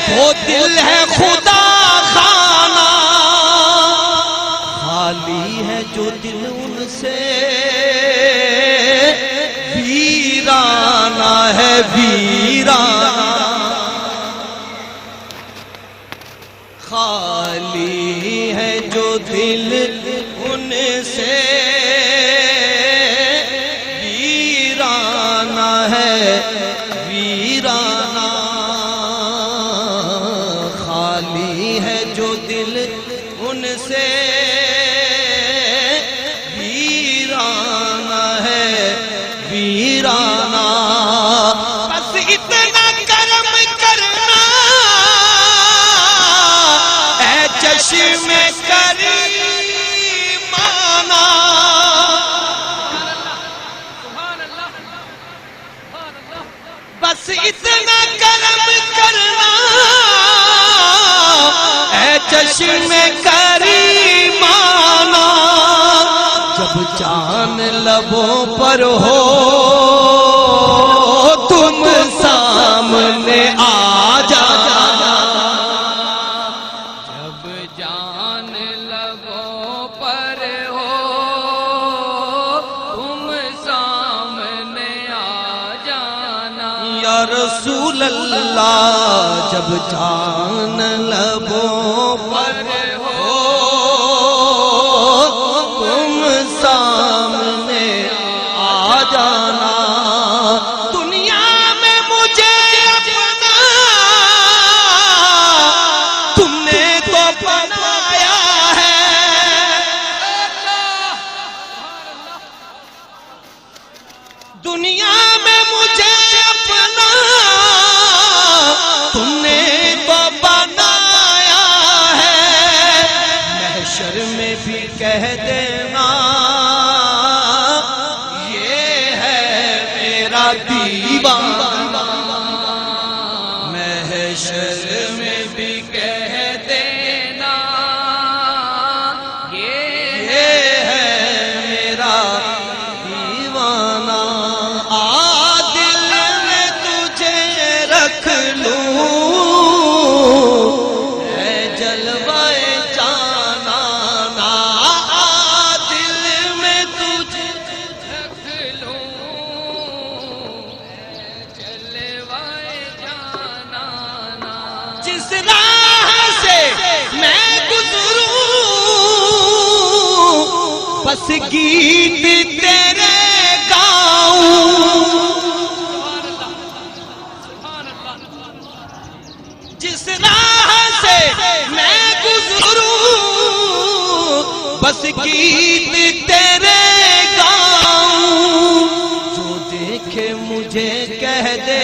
वो दिल है खुदा खाना, खाली है जो दिल उनसे वीराना है वीराना, खाली है जो दिल उनसे वीराना है वीराना, खाली है जो दिल उनसे वीराना है वीराना। बस इतना कर्म करना ऐ चश्मे करीमाना, बस इतना कर्म करना ऐ चश्मे करीमाना, जब चांद लबों पर हो तुम सामने आ जाना, जब जान लबों पर हो तुम सामने आ जाना, या रसूल अल्लाह जब जान लबों पर हो तुम सामने आ जाना, दुनिया में मुझे अपना तुमने तो बनाया है, दुनिया में मुझे अपना तुमने तो बनाया है, महशर में भी कह देना ये है मेरा दीवाना, महशर में भी कह देना ये है मेरा दीवाना, आ दिल में तुझे रख लूं है जलवाए जाना ना, आ दिल में तुझे रख लूं जलवाए जाना ना, जिस राह से मैं गुजरूं बस गीत तेरे गाऊं, जिस राह से मैं गुजरूं बस गीत तेरे गाऊं, जो देखे मुझे कह दे